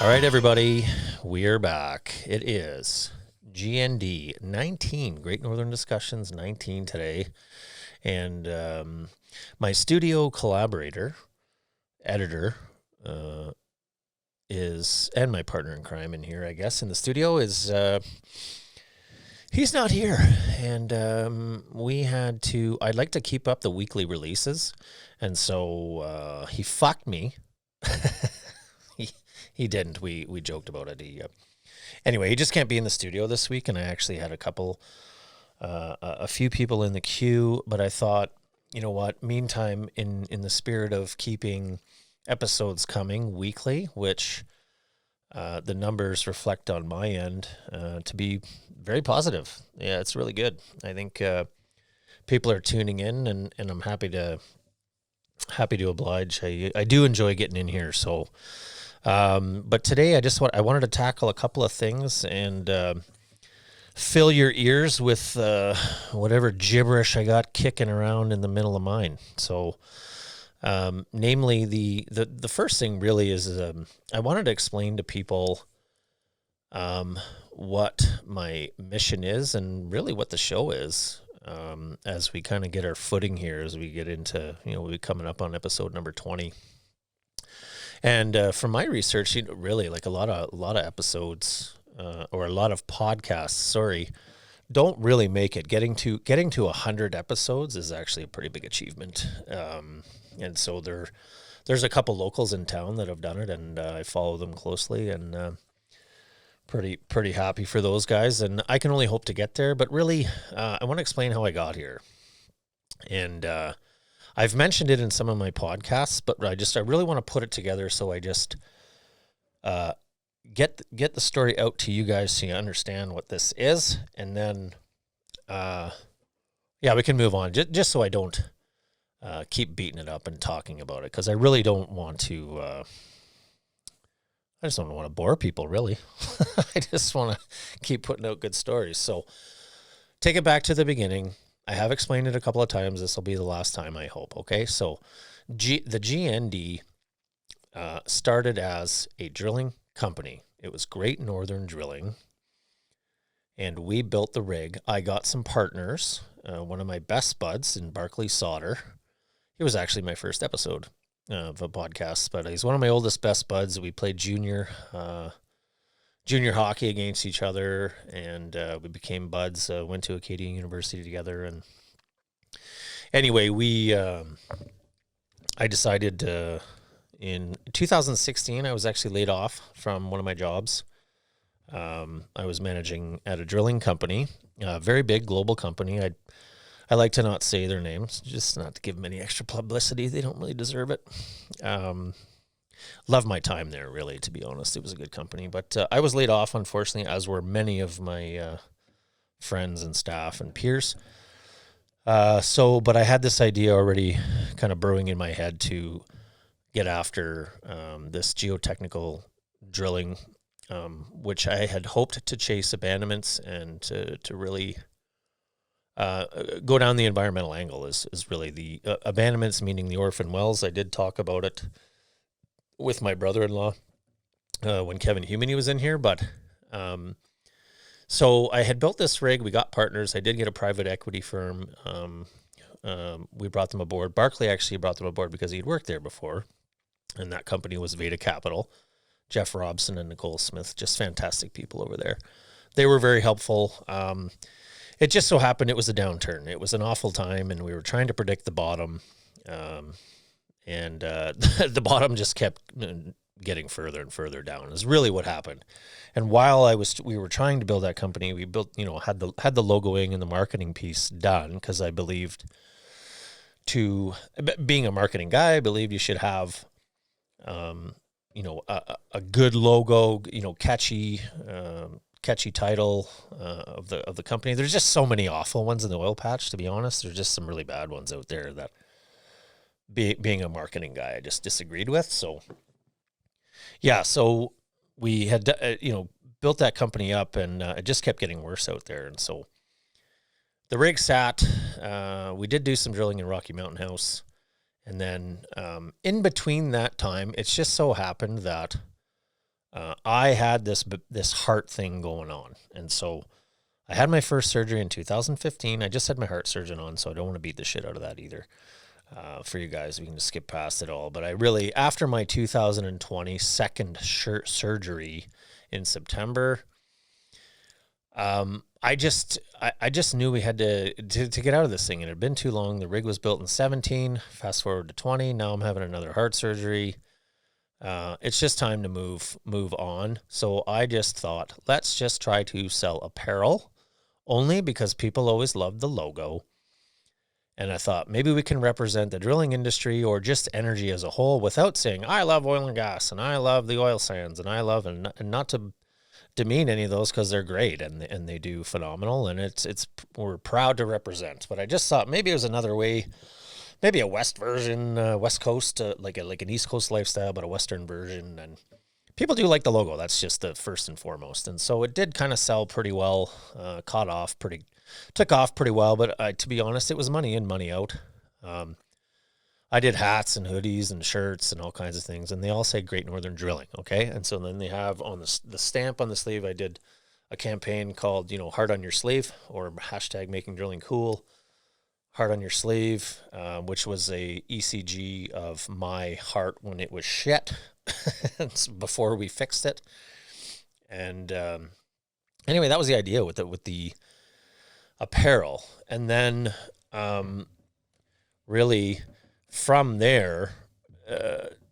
All right, everybody, we're back. It is GND 19, Great Northern Discussions 19 today. And my studio collaborator, editor, and my partner in crime in here, I guess, in the studio is, he's not here. And I'd like to keep up the weekly releases. And so he fucked me. He didn't. We joked about it. Anyway, he just can't be in the studio this week, and I actually had a few people in the queue, but I thought, you know what? Meantime, in the spirit of keeping episodes coming weekly, which the numbers reflect on my end to be very positive. Yeah, it's really good. I think people are tuning in, and I'm happy to oblige. I do enjoy getting in here, so. But today I wanted to tackle a couple of things and fill your ears with whatever gibberish I got kicking around in the middle of mine. So, namely, the first thing really is I wanted to explain to people what my mission is and really what the show is as we kind of get our footing here, as we get into, we'll be coming up on episode number 20. And from my research, really, like a lot of episodes or a lot of podcasts, don't really make it. Getting to 100 episodes is actually a pretty big achievement. And so there's a couple locals in town that have done it, and I follow them closely, and pretty happy for those guys. And I can only hope to get there. But really, I want to explain how I got here. And I've mentioned it in some of my podcasts, but I really want to put it together so I just get the story out to you guys so you understand what this is, and then we can move on just so I don't keep beating it up and talking about it, because I really don't want to. I just don't want to bore people, really. I just want to keep putting out good stories. So take it back to the beginning. I have explained it a couple of times. This will be the last time, I hope. Okay, so the GND started as a drilling company. It was Great Northern Drilling, and we built the rig. I got some partners. One of my best buds in Barclay Solder. He was actually my first episode of a podcast, but he's one of my oldest best buds. We played junior hockey against each other, and we became buds, went to Acadian University together. And anyway, I decided in 2016, I was actually laid off from one of my jobs. I was managing at a drilling company, a very big global company. I like to not say their names, just not to give them any extra publicity. They don't really deserve it. Love my time there, really, to be honest. It was a good company. But I was laid off, unfortunately, as were many of my friends and staff and peers. But I had this idea already kind of brewing in my head to get after this geotechnical drilling, which I had hoped to chase abandonments and to really go down the environmental angle is really the abandonments, meaning the orphan wells. I did talk about it with my brother-in-law when Kevin Humany was in here. But so I had built this rig. We got partners. I did get a private equity firm. We brought them aboard. Barclay actually brought them aboard because he'd worked there before, and that company was Veda Capital. Jeff Robson and Nicole Smith, just fantastic people over there. They were very helpful. It just so happened it was a downturn. It was an awful time, and we were trying to predict the bottom. And the bottom just kept getting further and further down is really what happened. And while we were trying to build that company, we built, had the logoing and the marketing piece done, because I believed being a marketing guy, I believe you should have, a good logo, catchy title of the company. There's just so many awful ones in the oil patch, to be honest. There's just some really bad ones out there that being a marketing guy, I just disagreed with. So we had, built that company up, and it just kept getting worse out there. And so the rig sat, we did do some drilling in Rocky Mountain House. And then in between that time, it's just so happened that I had this heart thing going on. And so I had my first surgery in 2015. I just had my heart surgeon on, so I don't want to beat the shit out of that either. For you guys, we can just skip past it all. But I really, after my 2020 second surgery in September, I just knew we had to get out of this thing. It had been too long. The rig was built in 17. Fast forward to 20. Now I'm having another heart surgery. It's just time to move on. So I just thought, let's just try to sell apparel, only because people always love the logo. And I thought maybe we can represent the drilling industry or just energy as a whole without saying, I love oil and gas and I love the oil sands and I love, and not to demean any of those, because they're great and they do phenomenal, and we're proud to represent. But I just thought maybe it was another way, maybe a West version, West Coast, like an East Coast lifestyle, but a Western version. And people do like the logo. That's just the first and foremost. And so it did kind of sell pretty well, took off pretty well. But to be honest, it was money in, money out. I did hats and hoodies and shirts and all kinds of things, and they all say Great Northern Drilling, okay? And so then they have on the stamp on the sleeve, I did a campaign called, Heart on Your Sleeve, or hashtag Making Drilling Cool, Heart on Your Sleeve, which was a ECG of my heart when it was shit before we fixed it. And anyway, that was the idea with the apparel. And then really from there,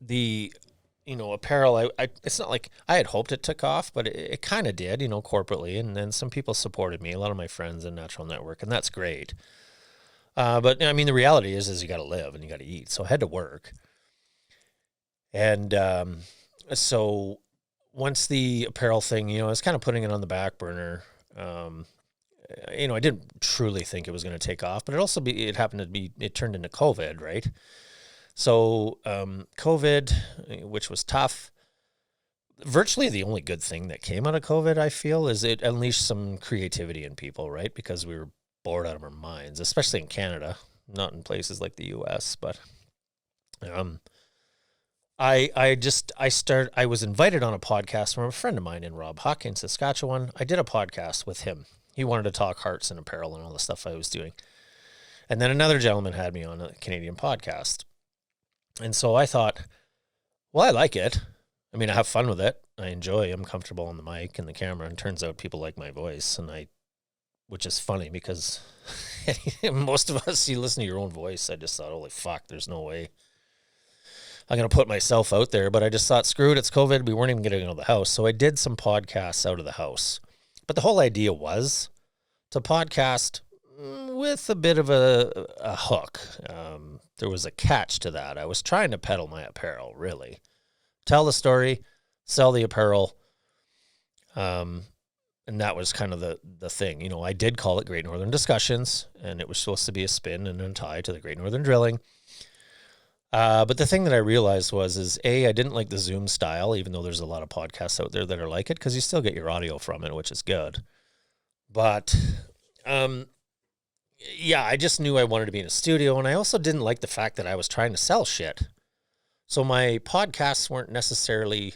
the apparel, it's not like I had hoped it took off, but it kind of did, corporately. And then some people supported me, a lot of my friends in Natural Network, and that's great. But I mean, the reality is you got to live and you got to eat. So I had to work. And so once the apparel thing, I was kind of putting it on the back burner. I didn't truly think it was going to take off, but it happened to be, it turned into COVID, right? So COVID, which was tough. Virtually the only good thing that came out of COVID, I feel, is it unleashed some creativity in people, right? Because we were bored out of our minds, especially in Canada, not in places like the US. But I was invited on a podcast from a friend of mine in Rob Huck in Saskatchewan. I did a podcast with him. He wanted to talk hearts and apparel and all the stuff I was doing. And then another gentleman had me on a Canadian podcast. And so I thought, well, I like it. I mean, I have fun with it. I'm comfortable on the mic and the camera. And turns out people like my voice. Which is funny because most of us, you listen to your own voice. I just thought, holy fuck, there's no way I'm going to put myself out there. But I just thought, screw it, it's COVID. We weren't even getting out of the house. So I did some podcasts out of the house. But the whole idea was to podcast with a bit of a hook. There was a catch to that. I was trying to peddle my apparel, really. Tell the story, sell the apparel. And that was kind of the thing. I did call it Great Northern Discussions, and it was supposed to be a spin and a tie to the Great Northern Drilling. But the thing that I realized was I didn't like the Zoom style, even though there's a lot of podcasts out there that are like it, because you still get your audio from it, which is good. But, I just knew I wanted to be in a studio, and I also didn't like the fact that I was trying to sell shit. So my podcasts weren't necessarily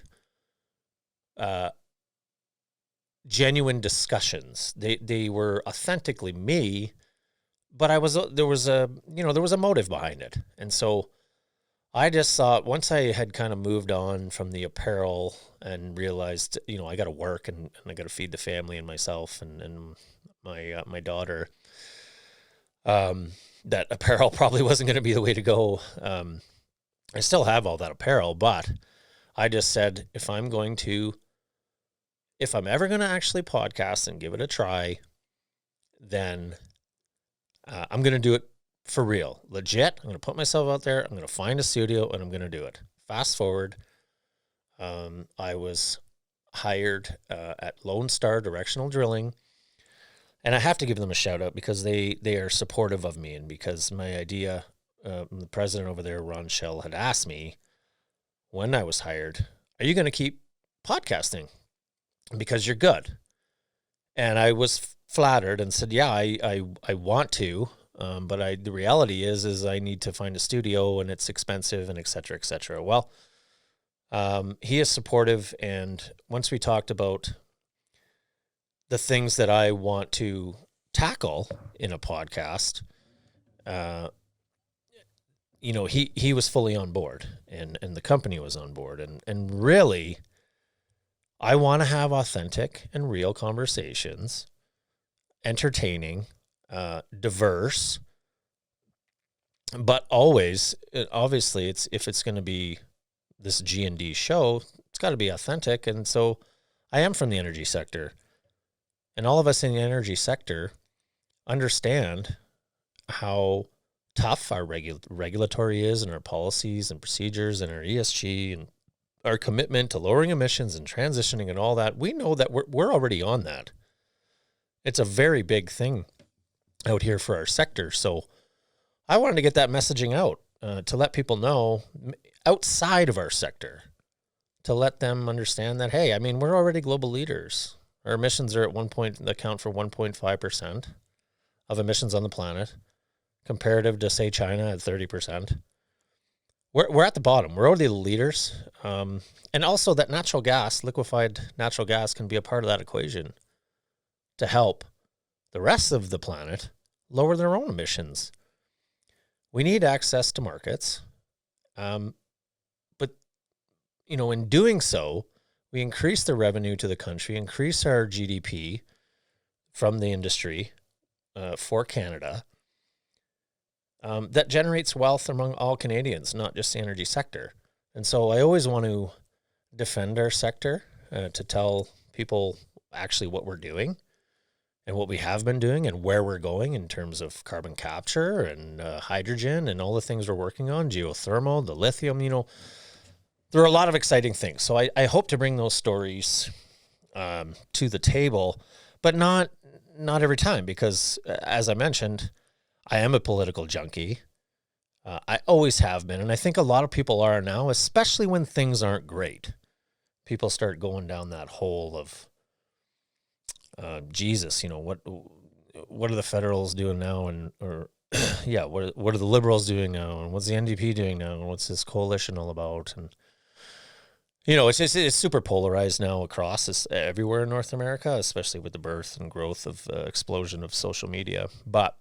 genuine discussions. They were authentically me, but there was a motive behind it. And so I just thought, once I had kind of moved on from the apparel and realized, I got to work and I got to feed the family and myself and my daughter, that apparel probably wasn't going to be the way to go. I still have all that apparel, but I just said, if I'm ever going to actually podcast and give it a try, then I'm going to do it for real, legit. I'm going to put myself out there. I'm going to find a studio and I'm going to do it. Fast forward. I was hired at Lone Star Directional Drilling, and I have to give them a shout out because they are supportive of me, and because my idea, the president over there, Ron Schell, had asked me when I was hired, are you going to keep podcasting because you're good? And I was flattered and said, yeah, I want to. But the reality is I need to find a studio and it's expensive and et cetera, et cetera. Well, He is supportive, and once we talked about the things that I want to tackle in a podcast, he was fully on board, and the company was on board, and really, I want to have authentic and real conversations, entertaining, diverse, but obviously, if it's going to be this GND show, it's got to be authentic. And so I am from the energy sector, and all of us in the energy sector understand how tough our regulatory is, and our policies and procedures and our ESG and our commitment to lowering emissions and transitioning and all that. We know that we're already on that. It's a very big thing out here for our sector. So I wanted to get that messaging out, to let people know outside of our sector, to let them understand that, hey, I mean, we're already global leaders. Our emissions are account for 1.5% of emissions on the planet, comparative to, say, China at 30%. We're at the bottom. We're already the leaders. And also that liquefied natural gas can be a part of that equation to help the rest of the planet lower their own emissions. We need access to markets. But, in doing so, we increase the revenue to the country, increase our GDP from the industry for Canada. That generates wealth among all Canadians, not just the energy sector. And so I always want to defend our sector, to tell people actually what we're doing and what we have been doing and where we're going in terms of carbon capture and hydrogen and all the things we're working on, geothermal, the lithium. There are a lot of exciting things. So I hope to bring those stories to the table, but not every time, because as I mentioned, I am a political junkie. I always have been, and I think a lot of people are now, especially when things aren't great. People start going down that hole of, Jesus, what are the federals doing now, what are the liberals doing now, and what's the NDP doing now, and what's this coalition all about? And it's super polarized now across everywhere in North America, especially with the birth and growth of explosion of social media. But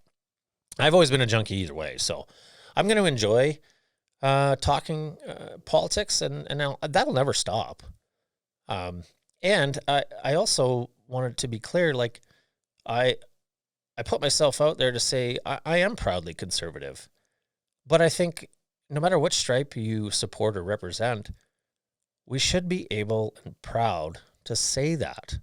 I've always been a junkie either way, so I'm going to enjoy talking politics, and that'll never stop. And I also wanted to be clear, like I put myself out there to say I am proudly conservative, but I think no matter which stripe you support or represent, we should be able and proud to say that.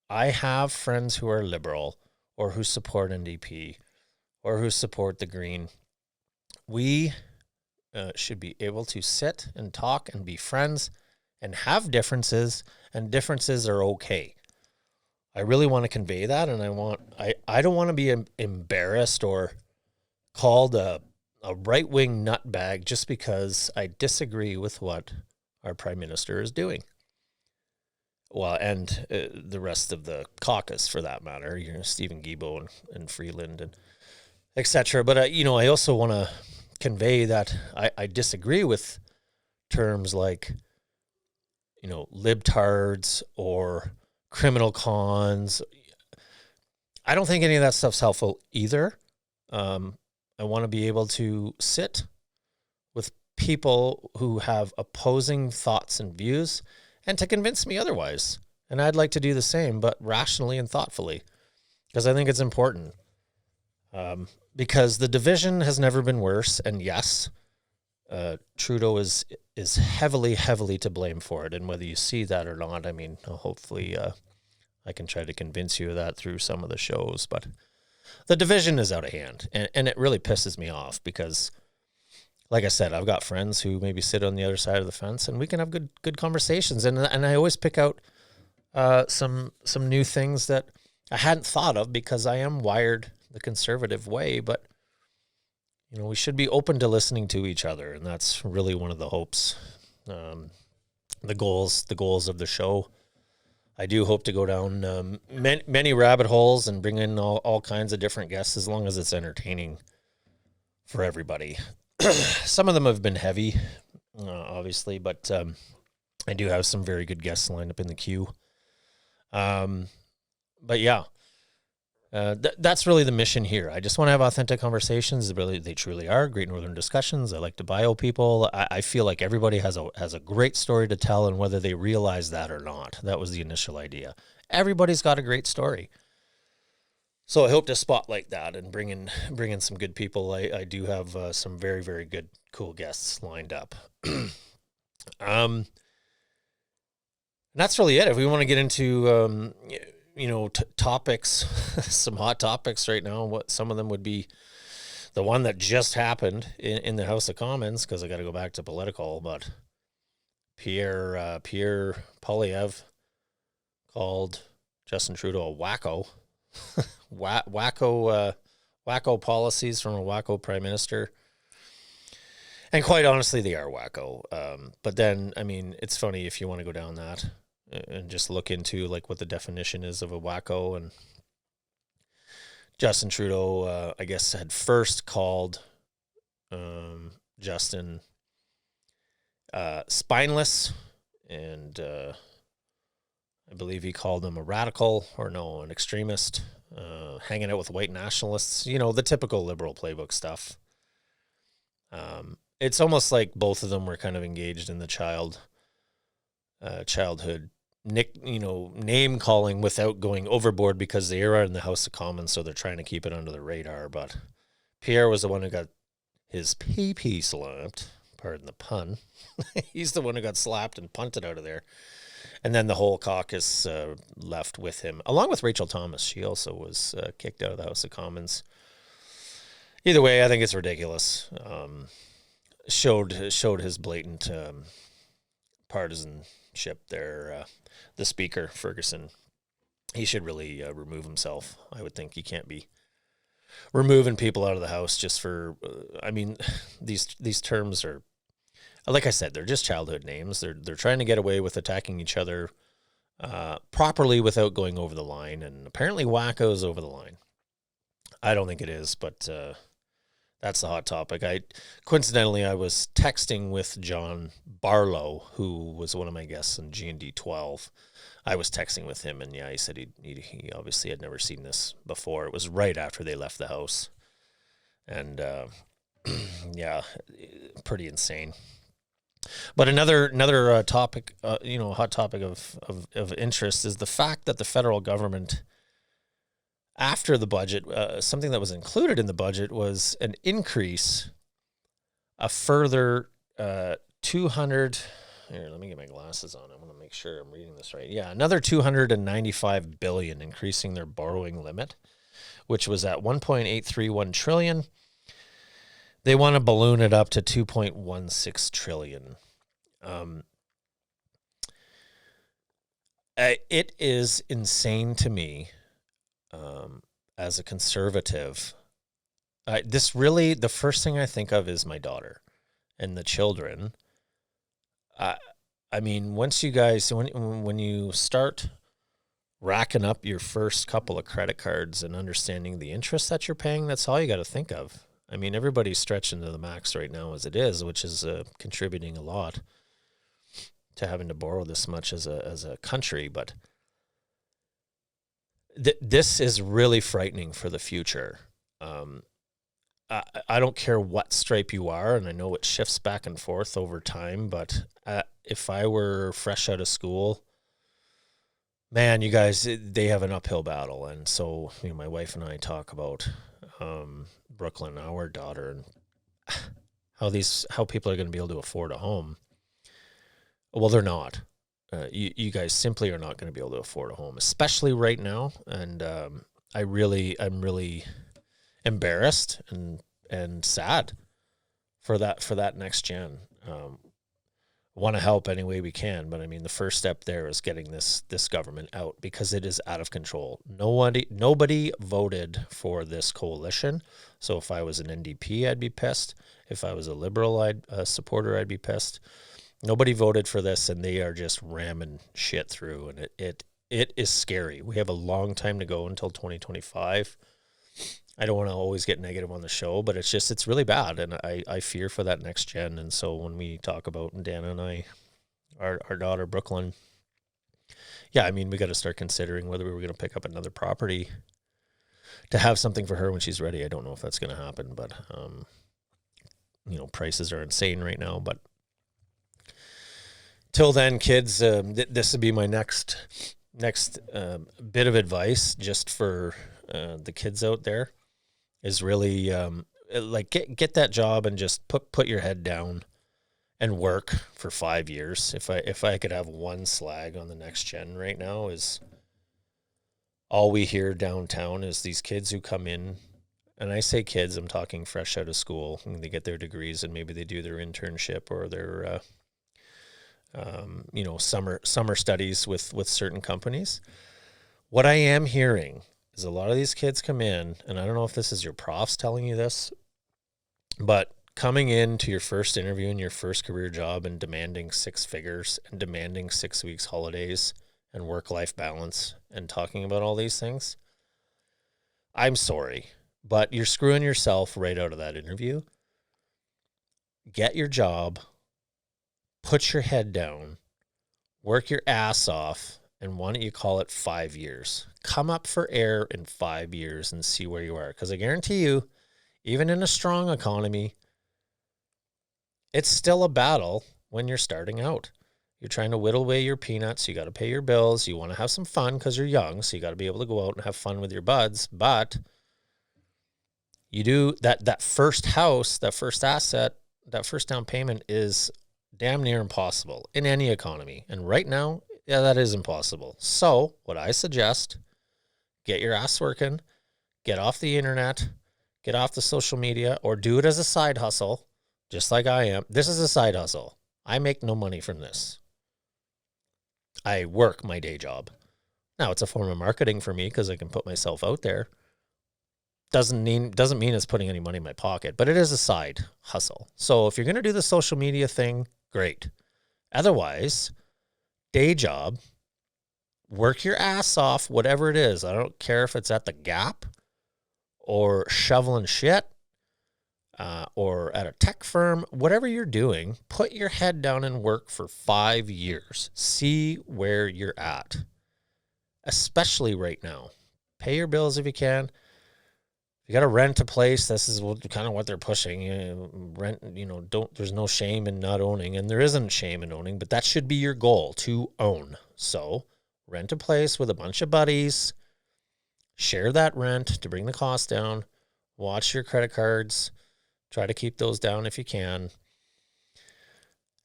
I have friends who are liberal or who support NDP or who support the Green. We should be able to sit and talk and be friends and have differences, and differences are okay. I really want to convey that, and I don't want to be embarrassed or called a right-wing nutbag just because I disagree with what our Prime Minister is doing. Well, and the rest of the caucus, for that matter, Stephen Guilbeault and Freeland and et cetera. But, I also want to convey that I disagree with terms like, libtards or criminal cons. I don't think any of that stuff's helpful either. I want to be able to sit with people who have opposing thoughts and views and to convince me otherwise. And I'd like to do the same, but rationally and thoughtfully, because I think it's important. Because the division has never been worse. And yes, Trudeau is heavily to blame for it. And whether you see that or not, I mean, hopefully I can try to convince you of that through some of the shows. But the division is out of hand, and it really pisses me off because, like I said, I've got friends who maybe sit on the other side of the fence, and we can have good conversations. And I always pick out some new things that I hadn't thought of because I am wired the conservative way. But we should be open to listening to each other, and that's really one of the hopes, the goals of the show. I do hope to go down many rabbit holes and bring in all kinds of different guests, as long as it's entertaining for everybody. Some of them have been heavy, obviously, but I do have some very good guests lined up in the queue. But yeah, that's really the mission here. I just want to have authentic conversations. They truly are Great Northern discussions. I like to bio people. I feel like everybody has a great story to tell, and whether they realize that or not, that was the initial idea. Everybody's got a great story. So I hope to spotlight that and bring in some good people. I do have some very, very good, cool guests lined up. And that's really it. If we want to get into topics, some hot topics right now. What some of them would be the one that just happened in the House of Commons, because I got to go back to political, but Pierre Poilievre called Justin Trudeau a wacko. wacko policies from a wacko prime minister. And quite honestly, they are wacko. But then, I mean, it's funny if you want to go down that and just look into like what the definition is of a wacko. And Justin Trudeau, I guess, had first called Justin spineless, and I believe he called him a radical, an extremist, hanging out with white nationalists, the typical liberal playbook stuff. It's almost like both of them were kind of engaged in the childhood name calling without going overboard, because they are in the House of Commons, so they're trying to keep it under the radar. But Pierre was the one who got his pee slapped, pardon the pun. He's the one who got slapped and punted out of there. And then the whole caucus left with him, along with Rachel Thomas. She also was kicked out of the House of Commons. Either way, I think it's ridiculous. Showed his blatant partisanship there. The Speaker, Ferguson, he should really remove himself. I would think he can't be removing people out of the House just for. These terms are, like I said, they're just childhood names. They're trying to get away with attacking each other properly without going over the line, and apparently wacko's over the line. I don't think it is, but that's the hot topic. Coincidentally, I was texting with John Barlow, who was one of my guests in GND 12. I was texting with him, and yeah, he said he obviously had never seen this before. It was right after they left the House, and yeah, pretty insane. But another topic, hot topic of interest is the fact that the federal government, after the budget, something that was included in the budget was an increase, a further 200. Here, let me get my glasses on. I want to make sure I'm reading this right. Yeah, another $295 billion, increasing their borrowing limit, which was at $1.831 trillion. They want to balloon it up to $2.16 trillion. It is insane to me, as a conservative. The first thing I think of is my daughter and the children. Once you guys, when you start racking up your first couple of credit cards and understanding the interest that you're paying, that's all you got to think of. Everybody's stretching to the max right now as it is, which is contributing a lot to having to borrow this much as a country. But this is really frightening for the future. I don't care what stripe you are, and I know it shifts back and forth over time, but if I were fresh out of school, man, you guys, they have an uphill battle. And so, my wife and I talk about Brooklyn, our daughter, and how people are going to be able to afford a home. Well, they're not. You guys simply are not going to be able to afford a home, especially right now. And I'm really embarrassed and sad for that next gen. Want to help any way we can, but the first step there is getting this government out, because it is out of control. Nobody voted for this coalition. So if I was an NDP, I'd be pissed. If I was a Liberal supporter, I'd be pissed. Nobody voted for this, and they are just ramming shit through, and it is scary. We have a long time to go until 2025. I don't want to always get negative on the show, but it's really bad. And I fear for that next gen. And so when we talk about Dana and I, our daughter, Brooklyn, yeah, I mean, we got to start considering whether we were going to pick up another property to have something for her when she's ready. I don't know if that's going to happen, but, prices are insane right now. But till then, kids, this would be my next bit of advice just for the kids out there is really get that job and just put your head down and work for 5 years. If I could have one slag on the next gen right now is all we hear downtown is these kids who come in, and I say kids, I'm talking fresh out of school, and they get their degrees and maybe they do their internship or their summer studies with certain companies. What I am hearing is a lot of these kids come in, and I don't know if this is your profs telling you this, but coming into your first interview in your first career job and demanding 6 figures and demanding 6 weeks holidays and work-life balance and talking about all these things, I'm sorry, but you're screwing yourself right out of that interview. Get your job, put your head down, work your ass off, and why don't you call it 5 years? Come up for air in 5 years and see where you are. Because I guarantee you, even in a strong economy, it's still a battle when you're starting out. You're trying to whittle away your peanuts. You got to pay your bills. You want to have some fun because you're young, so you got to be able to go out and have fun with your buds. But you do that first house, that first asset, that first down payment is damn near impossible in any economy. And right now, yeah, that is impossible. So what I suggest, get your ass working, get off the internet, get off the social media, or do it as a side hustle, just like I am. This is a side hustle. I make no money from this. I work my day job. Now, it's a form of marketing for me because I can put myself out there. Doesn't mean it's putting any money in my pocket, but it is a side hustle. So if you're going to do the social media thing, great. Otherwise, day job, work your ass off, whatever it is. I don't care if it's at the Gap or shoveling shit or at a tech firm, whatever you're doing, put your head down and work for 5 years. See where you're at, especially right now. Pay your bills if you can. You got to rent a place. This is kind of what they're pushing. Rent, there's no shame in not owning, and there isn't shame in owning, but that should be your goal, to own. So rent a place with a bunch of buddies, share that rent to bring the cost down, watch your credit cards, try to keep those down if you can,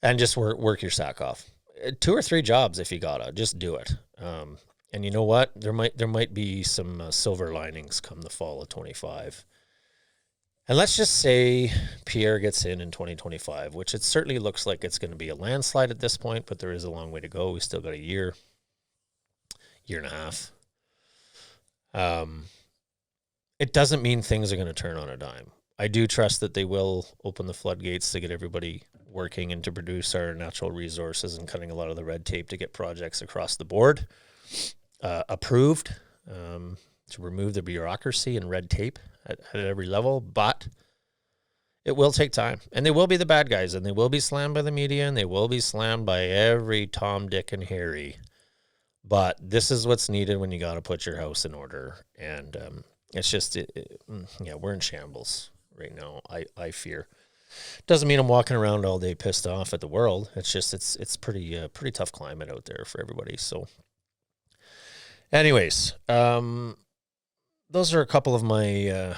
and just work your sack off. 2 or 3 jobs if you gotta, just do it. And you know what? There might be some silver linings come the fall of 25. And let's just say Pierre gets in 2025, which it certainly looks like it's going to be a landslide at this point, but there is a long way to go. We still got a year and a half. It doesn't mean things are going to turn on a dime. I do trust that they will open the floodgates to get everybody working and to produce our natural resources and cutting a lot of the red tape to get projects across the board approved, to remove the bureaucracy and red tape at every level. But it will take time, and they will be the bad guys, and they will be slammed by the media, and they will be slammed by every Tom, Dick, and Harry. But this is what's needed when you got to put your house in order. And it's just, we're in shambles right now. I fear. Doesn't mean I'm walking around all day pissed off at the world. It's just, it's pretty tough climate out there for everybody. So anyways, those are a couple of my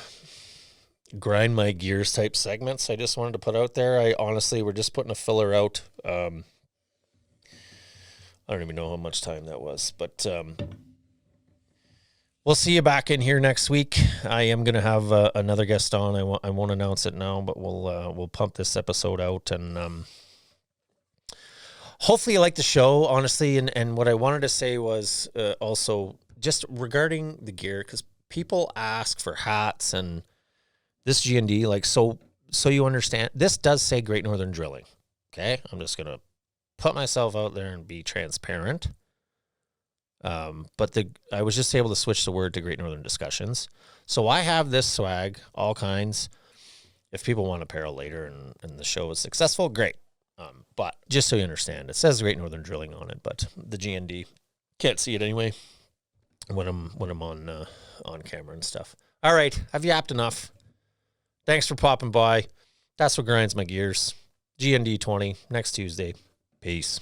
grind my gears type segments I just wanted to put out there. We're just putting a filler out. I don't even know how much time that was, but we'll see you back in here next week. I am going to have another guest on. I won't announce it now, but we'll pump this episode out, and hopefully you like the show, honestly. And what I wanted to say was also just regarding the gear, because people ask for hats and this GND, like, so you understand, this does say Great Northern Drilling. Okay, I'm just going to put myself out there and be transparent. But I was just able to switch the word to Great Northern Discussions. So I have this swag, all kinds. If people want apparel later and the show is successful, great. But just so you understand, it says Great Northern Drilling on it, but the GND can't see it anyway when I'm on camera and stuff. All right, I've yapped enough. Thanks for popping by. That's what grinds my gears. GND 20 next Tuesday. Peace.